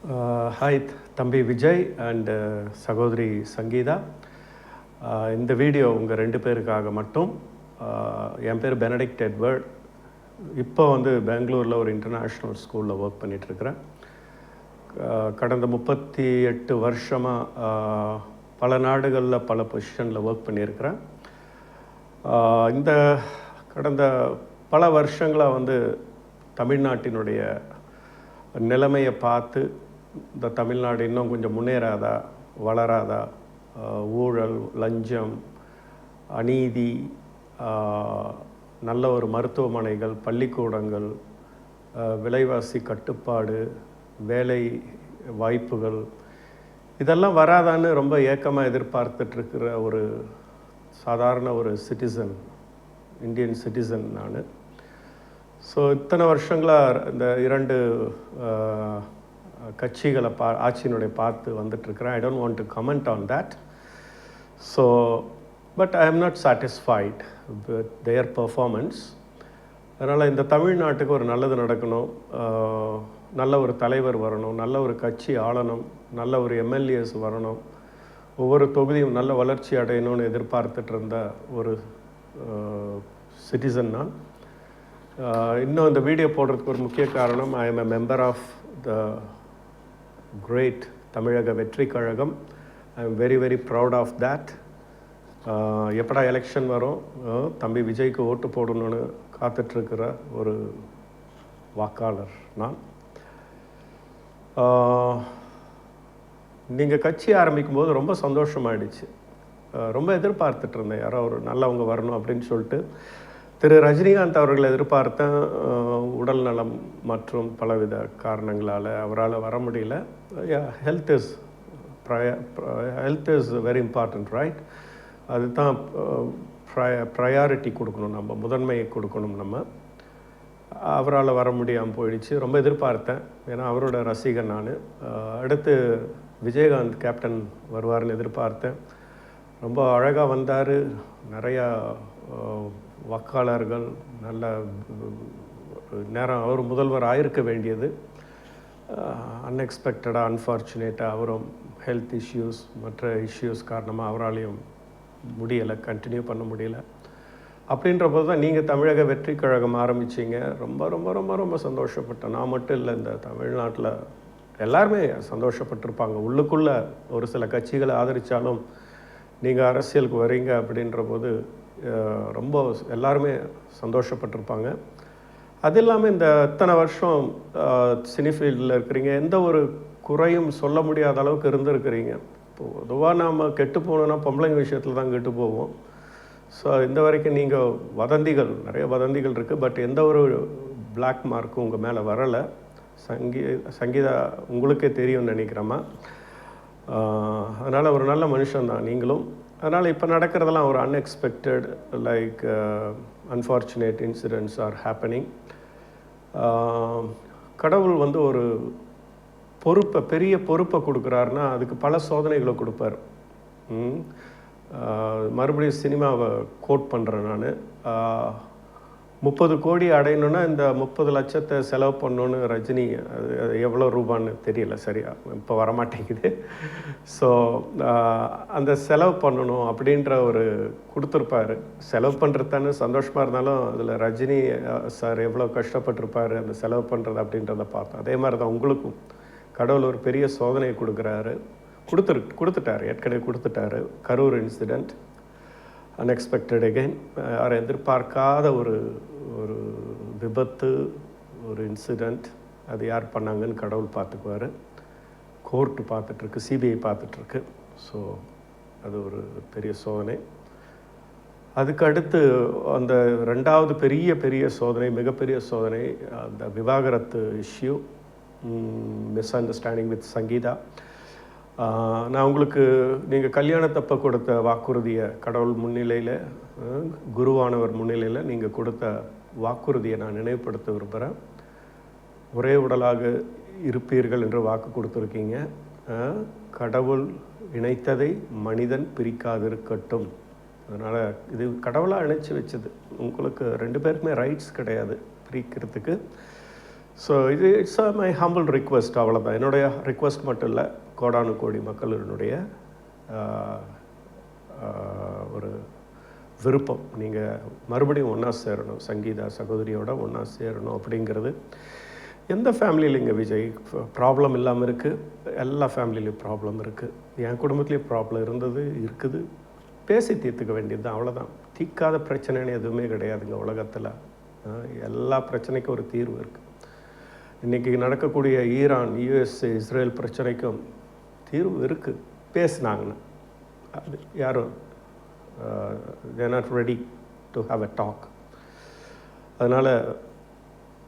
Hi தம்பி Vijay and சகோதரி சங்கீதா. இந்த வீடியோ உங்கள் ரெண்டு பேருக்காக மட்டும். என் பேர் பெனடிக்ட் எட்வர்ட். இப்போ பெங்களூரில் ஒரு இன்டர்நேஷ்னல் ஸ்கூலில் ஒர்க் பண்ணிகிட்ருக்கிறேன். கடந்த 38 வருஷமாக பல நாடுகளில் பல பொசிஷனில் ஒர்க் பண்ணியிருக்கிறேன். இந்த கடந்த பல வருஷங்களாக தமிழ்நாட்டினுடைய நிலைமையை பார்த்து இந்த தமிழ்நாடு இன்னும் கொஞ்சம் முன்னேறாதா, வளராதா, ஊழல், லஞ்சம், அநீதி, நல்ல ஒரு மருத்துவமனைகள், பள்ளிக்கூடங்கள், விலைவாசி கட்டுப்பாடு, வேலை வாய்ப்புகள் இதெல்லாம் வராதான்னு ரொம்ப ஏக்கமாக எதிர்பார்த்துட்ருக்கிற ஒரு சாதாரண ஒரு சிட்டிசன், இந்தியன் சிட்டிசன் நான். ஸோ இத்தனை வருஷங்களாக இந்த இரண்டு கட்சிகளை ஆட்சியினுடைய பார்த்து வந்துட்டுருக்கிறேன். I don't want to comment on that. So but I am not satisfied with their performance. அதனால் இந்த தமிழ்நாட்டுக்கு ஒரு நல்லது நடக்கணும், நல்ல ஒரு தலைவர் வரணும், நல்ல ஒரு கட்சி ஆளணும், நல்ல ஒரு எம்எல்ஏஸ் வரணும், ஒவ்வொரு தொகுதியும் நல்ல வளர்ச்சி அடையணும்னு எதிர்பார்த்துட்டு இருந்த ஒரு சிட்டிசன் நான். இன்னும் இந்த வீடியோ போடுறதுக்கு ஒரு முக்கிய காரணம், I am a member of the great Tamilaga Vettri Kazhagam. I am very very proud of that. எப்படா எலெக்ஷன் வரும், தம்பி விஜய்க்கு ஓட்டு போடணும்னு காத்துட்ருக்கிற ஒரு வாக்காளர் நான். நீங்கள் கட்சி ஆரம்பிக்கும் போது ரொம்ப சந்தோஷமாயிடுச்சு. ரொம்ப எதிர்பார்த்துட்டு இருந்தேன், யாரோ ஒரு நல்லவங்க வரணும் அப்படின்னு சொல்லிட்டு. திரு ரஜினிகாந்த் அவர்களை எதிர்பார்த்தேன். உடல் நலம் மற்றும் பலவித காரணங்களால் அவரால் வர முடியல. Health is very important, right? அதுதான் ப்ரையாரிட்டி கொடுக்கணும், நம்ம முதன்மையை கொடுக்கணும். நம்ம அவரால் வர முடியாமல் போயிடுச்சு. ரொம்ப எதிர்பார்த்தேன், ஏன்னா அவரோட ரசிகன் நான். அடுத்து விஜயகாந்த் கேப்டன் வருவார்னு எதிர்பார்த்தேன். ரொம்ப அழகாக வந்தார். நிறையா வாக்காளர்கள், நல்ல நேரம் அவர் முதல்வர் ஆயிருக்க வேண்டியது. அன்எக்ஸ்பெக்டடாக, அன்ஃபார்ச்சுனேட்டாக அவரும் ஹெல்த் இஷ்யூஸ், மற்ற இஷ்யூஸ் காரணமாக அவராலையும் முடியலை, கண்டினியூ பண்ண முடியல. அப்படின்ற போது தான் நீங்கள் தமிழக வெற்றி கழகம் ஆரம்பிச்சிங்க. ரொம்ப ரொம்ப ரொம்ப ரொம்ப சந்தோஷப்பட்டேன். நான் மட்டும் இல்லை, இந்த தமிழ்நாட்டில் எல்லாருமே சந்தோஷப்பட்டிருப்பாங்க. உள்ளுக்குள்ளே ஒரு சில கட்சிகளை ஆதரித்தாலும் நீங்கள் அரசியலுக்கு வரீங்க அப்படின்ற போது ரொம்ப எல்லாருமே சந்தோஷப்பட்டிருப்பாங்க. அது இல்லாமல் இந்த இத்தனை வருஷம் சினி ஃபீல்டில் இருக்கிறீங்க, எந்த ஒரு குறையும் சொல்ல முடியாத அளவுக்கு இருந்திருக்கிறீங்க. இப்போது பொதுவாக நாம் கெட்டு போகணுன்னா பொம்பளைங்க விஷயத்தில் தான் கெட்டு போவோம். ஸோ இந்த வரைக்கும் நீங்கள் நிறைய வதந்திகள் இருக்குது, பட் எந்த ஒரு பிளாக் மார்க்கும் உங்கள் மேலே வரலை. சங்கீதா உங்களுக்கே தெரியும்னு நினைக்கிறேம்மா. அதனால் ஒரு நல்ல மனுஷன்தான் நீங்களும். அதனால் இப்போ நடக்கிறதெல்லாம் ஒரு unexpected, like unfortunate incidents are happening. கடவுள் ஒரு பெரிய பொறுப்பை கொடுக்குறாருன்னா அதுக்கு பல சோதனைகளை கொடுப்பார். மறுபடியும் சினிமாவை கோட் பண்ணுறேன் நான். 30 கோடி அடையணுன்னா இந்த 30 லட்சத்தை செலவு பண்ணணுன்னு ரஜினி, அது எவ்வளோ ரூபான்னு தெரியல சரியா, இப்போ வரமாட்டேங்குது. ஸோ அந்த செலவு பண்ணணும் அப்படின்ற ஒரு கொடுத்துருப்பாரு. செலவு பண்ணுறதானே சந்தோஷமாக இருந்தாலும் அதில் ரஜினி சார் எவ்வளோ கஷ்டப்பட்டிருப்பார் அந்த செலவு பண்ணுறது அப்படின்றத பார்த்தோம். அதே மாதிரி தான் உங்களுக்கும் கடவுள் ஒரு பெரிய சோதனையை கொடுத்துட்டார், ஏற்கனவே கொடுத்துட்டாரு. கரூர் இன்சிடெண்ட் அன்எக்ஸ்பெக்டட் அகெயின், யாரை எதிர்பார்க்காத ஒரு விபத்து, ஒரு இன்சிடெண்ட். அது யார் பண்ணாங்கன்னு கடவுள் பார்த்துக்குவார். கோர்ட்டு பார்த்துட்ருக்கு, சிபிஐ பார்த்துட்ருக்கு. ஸோ அது ஒரு பெரிய சோதனை. அதுக்கு அடுத்து அந்த ரெண்டாவது பெரிய சோதனை, மிகப்பெரிய சோதனை, அந்த விவாகரத்து issue, miss understanding with Sangeetha. நான் உங்களுக்கு நீங்கள் கல்யாணத்தப்ப கொடுத்த வாக்குறுதியை, கடவுள் முன்னிலையில், குருவானவர் முன்னிலையில் நீங்கள் கொடுத்த வாக்குறுதியை நான் நினைவுபடுத்த விரும்புகிறேன். ஒரே உடலாக இருப்பீர்கள் என்று வாக்கு கொடுத்துருக்கீங்க. கடவுள் இணைத்ததை மனிதன் பிரிக்காதிருக்கட்டும். அதனால் இது கடவுளாக இணைச்சி வச்சது. உங்களுக்கு 2 பேருக்குமே ரைட்ஸ் கிடையாது பிரிக்கிறதுக்கு. So it's my humble request, அவ்வளோதான். என்னுடைய ரிக்வெஸ்ட் மட்டும் இல்லை, கோடானு கோடி மக்களினுடைய ஒரு விருப்பம். நீங்கள் மறுபடியும் ஒன்றா சேரணும், சங்கீதா சகோதரியோட ஒன்றா சேரணும் அப்படிங்கிறது. எந்த ஃபேமிலியில் இங்கே விஜய் ப்ராப்ளம் இல்லாமல் இருக்குது? எல்லா ஃபேமிலியிலையும் ப்ராப்ளம் இருக்குது. என் குடும்பத்துலேயும் ப்ராப்ளம் இருக்குது. பேசி தீர்த்துக்க வேண்டியது தான், அவ்வளோதான். தீர்க்காத பிரச்சனைன்னு எதுவுமே கிடையாதுங்க உலகத்தில். எல்லா பிரச்சனைக்கும் ஒரு தீர்வு இருக்குது. இன்றைக்கி நடக்கக்கூடிய ஈரான், யூஎஸ்ஏ, இஸ்ரேல் பிரச்சனைக்கும் தீர்வு இருக்குது, பேசினாங்கன்னு. அது யாரும் they are not ready to have a talk. அதனால்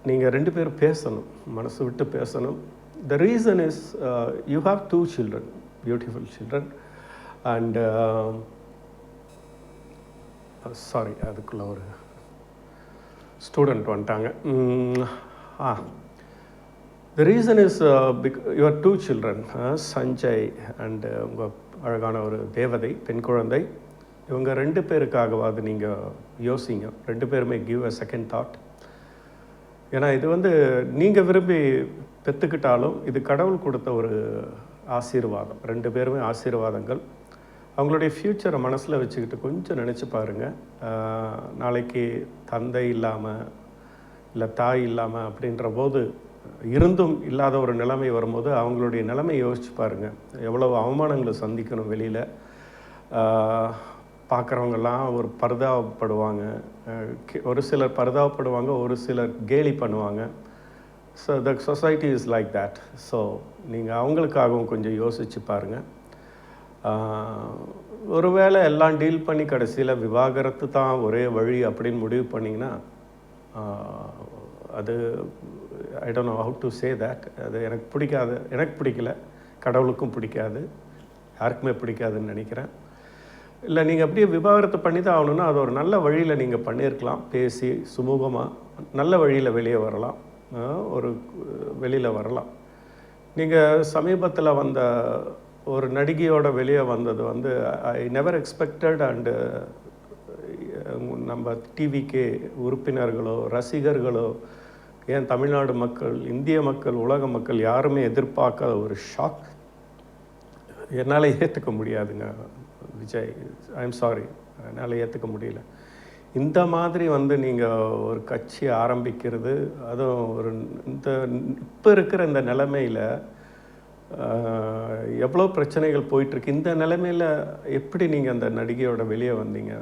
நீங்கள் 2 பேரும் பேசணும், மனசு விட்டு பேசணும். The reason is you have 2 children, beautiful children, and sorry, அதுக்குள்ள ஒரு ஸ்டூடெண்ட் வந்துட்டாங்க. The reason is your 2 children, Sanjay and உங்கள் அழகான ஒரு தேவதை பெண் குழந்தை, இவங்க 2 பேருக்காகவாது நீங்கள் யோசிங்க. 2 பேருமே கிவ் அ செகண்ட் தாட். ஏன்னா இது நீங்கள் விரும்பி பெற்றுக்கிட்டாலும் இது கடவுள் கொடுத்த ஒரு ஆசீர்வாதம். 2 பேருமே ஆசீர்வாதங்கள். அவங்களுடைய ஃப்யூச்சரை மனசில் வச்சுக்கிட்டு கொஞ்சம் நினச்சி பாருங்கள். நாளைக்கு தந்தை இல்லாமல் இல்லை தாய் இல்லாமல் அப்படின்ற போது, இருந்தும் இல்லாத ஒரு நிலைமை வரும்போது அவங்களுடைய நிலைமை யோசிச்சு பாருங்கள். எவ்வளவு அவமானங்களை சந்திக்கணும் வெளியில். பார்க்குறவங்கெல்லாம் ஒரு பரிதாபப்படுவாங்க, ஒரு சிலர் பரிதாபப்படுவாங்க, ஒரு சிலர் கேலி பண்ணுவாங்க. So the society is like that. So நீங்கள் அவங்களுக்காகவும் கொஞ்சம் யோசித்து பாருங்கள். ஒருவேளை எல்லாம் டீல் பண்ணி கடைசியில் விவாகரத்து தான் ஒரே வழி அப்படின்னு முடிவு பண்ணிங்கன்னா, அது I don't know how to say that. அது எனக்கு பிடிக்காது, எனக்கு பிடிக்கல, கடவுளுக்கும் பிடிக்காது, யாருக்குமே பிடிக்காதுன்னு நினைக்கிறேன். இல்லை நீங்கள் அப்படியே விவாகரத்து பண்ணி தான் ஆகணுன்னா அது ஒரு நல்ல வழியில் நீங்கள் பண்ணியிருக்கலாம். பேசி சுமூகமாக நல்ல வழியில் வெளியே வரலாம், ஒரு வெளியில் வரலாம். நீங்கள் சமீபத்தில் வந்த ஒரு நடிகையோட வெளியே வந்தது ஐ நெவர் எக்ஸ்பெக்டட். அண்டு நம்ம டிவிகே உறுப்பினர்களோ ரசிகர்களோ ஏன் தமிழ்நாடு மக்கள், இந்திய மக்கள், உலக மக்கள் யாருமே எதிர்பார்க்காத ஒரு ஷாக். என்னால் ஏற்றுக்க முடியாதுங்க விஜய், ஐம் சாரி, என்னால் ஏற்றுக்க முடியல. இந்த மாதிரி நீங்கள் ஒரு கட்சி ஆரம்பிக்கிறது, அதுவும் ஒரு இப்போ இருக்கிற இந்த நிலைமையில் எவ்வளோ பிரச்சனைகள் போயிட்டுருக்கு. இந்த நிலைமையில் எப்படி நீங்கள் அந்த நடிகையோட வெளியே வந்தீங்க?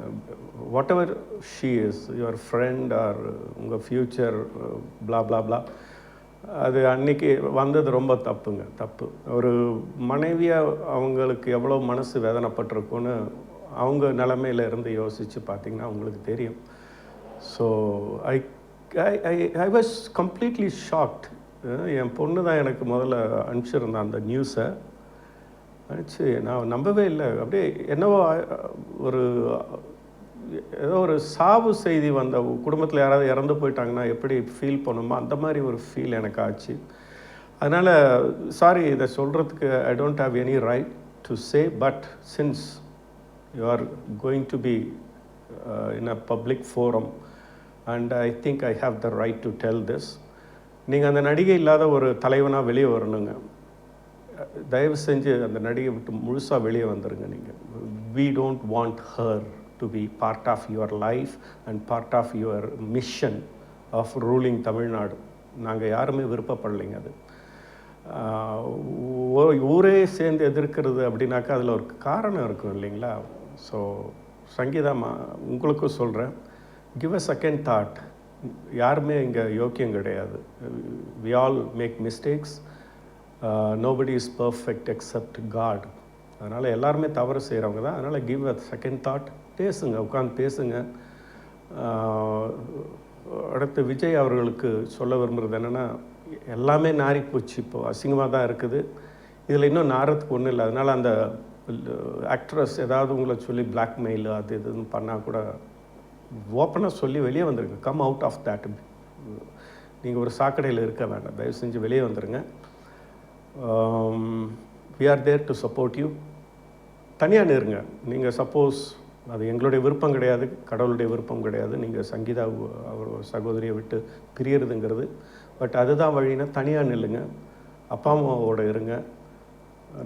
Whatever she is your friend or உங்கள் ஃப்யூச்சர் பிளா பிளா பிளா, அது அன்றைக்கி வந்தது ரொம்ப தப்பு. ஒரு மனைவியாக அவங்களுக்கு எவ்வளோ மனசு வேதனைப்பட்டிருக்குன்னு அவங்க நிலமையில இருந்து யோசித்து பார்த்திங்கன்னா உங்களுக்கு தெரியும். So I was completely shocked. என் பொண்ணு தான் எனக்கு முதல்ல அனுப்பிச்சிருந்தேன் அந்த நியூஸை. அனுப்பிச்சு நான் நம்பவே இல்லை. அப்படியே என்னவோ ஏதோ ஒரு சாவு செய்தி வந்த குடும்பத்தில் யாராவது இறந்து போயிட்டாங்கன்னா எப்படி ஃபீல் பண்ணுமோ அந்த மாதிரி ஒரு ஃபீல் எனக்கு ஆச்சு. அதனால் சாரி, இதை சொல்கிறதுக்கு I don't have any right to say, but since you are going to be in a public forum and I think I have the right to tell this. நீங்கள் அந்த நடிகை இல்லாத ஒரு தலைவனாக வெளியே வரணுங்க. தயவு செஞ்சு அந்த நடிகை விட்டு முழுசாக வெளியே வந்துடுங்க. நீங்கள் we don't want her to be part of your life and part of your mission of ruling Tamil Nadu. நாங்கள் யாருமே விருப்பப்படலைங்க. அது ஊரே சேர்ந்து எதிர்க்கிறது அப்படின்னாக்கா அதில் ஒரு காரணம் இருக்கும் இல்லைங்களா? ஸோ சங்கீதாமா உங்களுக்கும் சொல்கிறேன், கிவ் அ செகண்ட் தாட். யாருமே இங்கே யோக்கியம் கிடையாது. we all make mistakes. nobody is perfect except God. அதனால் எல்லாருமே தவறு செய்கிறவங்க தான். அதனால் கிவ் அ செகண்ட் தாட். பேசுங்க, உட்காந்து பேசுங்க. அடுத்து விஜய் அவர்களுக்கு சொல்ல விரும்புகிறது என்னென்னா, எல்லாமே நாரி போச்சு, இப்போது அசிங்கமாக தான் இருக்குது. இதில் இன்னும் நாரத்துக்கு ஒன்றும் இல்லை. அதனால் அந்த ஆக்ட்ரஸ் ஏதாவது உங்களை சொல்லி பிளாக்மெயில் அது இதுன்னு பண்ணால் கூட ஓப்பனாக சொல்லி வெளியே வந்துடுங்க. Come out of that. நீங்கள் ஒரு சாக்கடையில் இருக்க வேண்டாம். தயவு செஞ்சு வெளியே வந்துடுங்க. we are there to support you. தனியாக நிறுங்க. நீங்கள் சப்போஸ் அது எங்களுடைய விருப்பம் கிடையாது, கடவுளுடைய விருப்பம் கிடையாது. நீங்கள் சங்கீதா அவர் சகோதரியை விட்டு பிரியறதுங்கிறது பட் அதுதான் வழின்னா தனியாக நில்லுங்க, அப்பா அம்மாவோட இருங்க.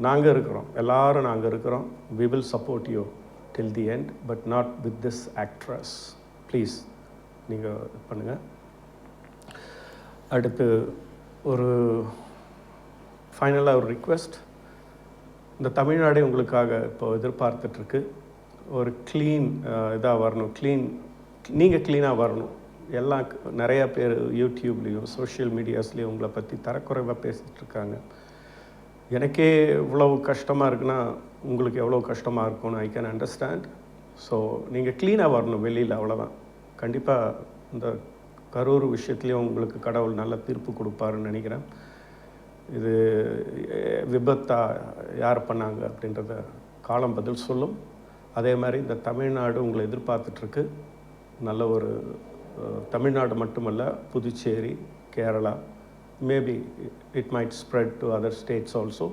நாங்கள் இருக்கிறோம், எல்லாரும் நாங்கள் இருக்கிறோம். We will support you till the end, but not with this actress. Please நீங்கள் பண்ணுங்கள். அடுத்து ஒரு ஃபைனலாக ஒரு ரிக்வெஸ்ட். இந்த தமிழ்நாடே உங்களுக்காக இப்போ எதிர்பார்த்துட்ருக்கு. ஒரு க்ளீன் இதாக வரணும், நீங்கள் க்ளீனாக வரணும். எல்லாம் நிறையா பேர் யூடியூப்லேயும் சோஷியல் மீடியாஸ்லேயும் உங்களை பற்றி தரக்குறைவாக பேசிகிட்ருக்காங்க. எனக்கே இவ்வளவு கஷ்டமாக இருக்குன்னா உங்களுக்கு எவ்வளோ கஷ்டமாக இருக்கும்னு ஐ கேன் அண்டர்ஸ்டாண்ட். ஸோ நீங்கள் க்ளீனாக வரணும் வெளியில், அவ்வளோதான். கண்டிப்பாக இந்த கரூர் விஷயத்துலேயும் உங்களுக்கு கடவுள் நல்ல தீர்ப்பு கொடுப்பாருன்னு நினைக்கிறேன். இது விபத்தா யார் பண்ணாங்க அப்படின்றத காலம் பதில் சொல்லும். அதே மாதிரி இந்த தமிழ்நாடு உங்களை எதிர்பார்த்துட்ருக்கு. நல்ல ஒரு தமிழ்நாடு மட்டுமல்ல, Puducherry, Kerala, maybe it might spread to other states also.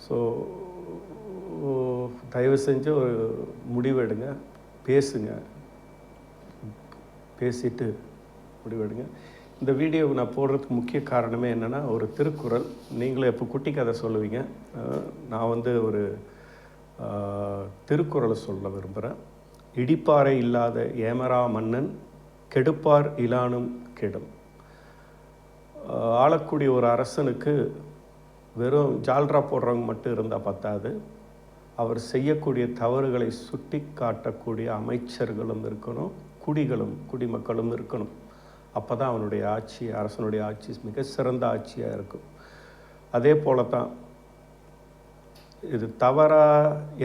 So தயவு செஞ்சு ஒரு முடிவெடுங்க, பேசுங்க, பேசிட்டு முடிவெடுங்க. இந்த வீடியோவை நான் போடுறதுக்கு முக்கிய காரணமே என்னென்னா, ஒரு திருக்குறள். நீங்களும் எப்போ குட்டி கதை சொல்லுவீங்க, நான் ஒரு திருக்குறளை சொல்ல விரும்புகிறேன். இடிப்பாறை இல்லாத ஏமரா மன்னன் கெடுப்பார் இலானும் கெடும். ஆளக்கூடிய ஒரு அரசனுக்கு வெறும் ஜால்ரா போடுறவங்க மட்டும் இருந்தால் பத்தாது, அவர் செய்யக்கூடிய தவறுகளை சுட்டி காட்டக்கூடிய அமைச்சர்களும் இருக்கணும், குடிமக்களும் இருக்கணும். அப்போ தான் அவனுடைய ஆட்சி, அரசனுடைய ஆட்சி மிக சிறந்த ஆட்சியாக இருக்கும். அதே போல தான் இது தவறா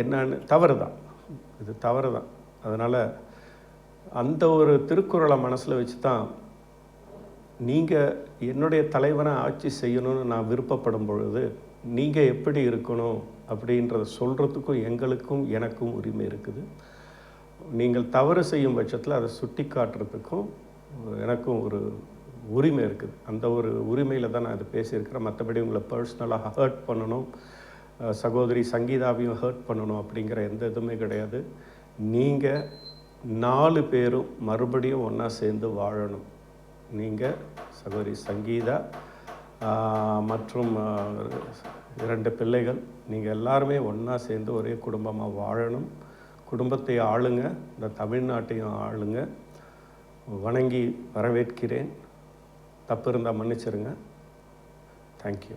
என்னன்னு, தவறு தான், இது தவறு தான். அதனால் அந்த ஒரு திருக்குறளை மனசில் வச்சு தான் நீங்கள் என்னுடைய தலைவனை ஆட்சி செய்யணும்னு நான் விருப்பப்படும் பொழுது நீங்கள் எப்படி இருக்கணும் அப்படின்றத சொல்கிறதுக்கும் எங்களுக்கும் எனக்கும் உரிமை இருக்குது. நீங்கள் தவறு செய்யும் பட்சத்தில் அதை சுட்டி காட்டுறதுக்கும் எனக்கும் ஒரு உரிமை இருக்குது. அந்த ஒரு உரிமையில் தான் நான் இது பேசியிருக்கிறேன். மற்றபடி உங்களை பர்சனலாக ஹர்ட் பண்ணணும், சகோதரி சங்கீதாவையும் ஹர்ட் பண்ணணும் அப்படிங்கிற எந்த இதுவுமே கிடையாது. நீங்கள் 4 பேரும் மறுபடியும் ஒன்றா சேர்ந்து வாழணும். நீங்கள், சகோதரி சங்கீதா மற்றும் 2 பிள்ளைகள், நீங்கள் எல்லாருமே ஒன்றா சேர்ந்து ஒரே குடும்பமாக வாழணும். குடும்பத்தை ஆளுங்க, இந்த தமிழ்நாட்டையும் ஆளுங்க. வணங்கி வரவேற்கிறேன். தப்பு இருந்தால் மன்னிச்சிருங்க. தேங்க்யூ.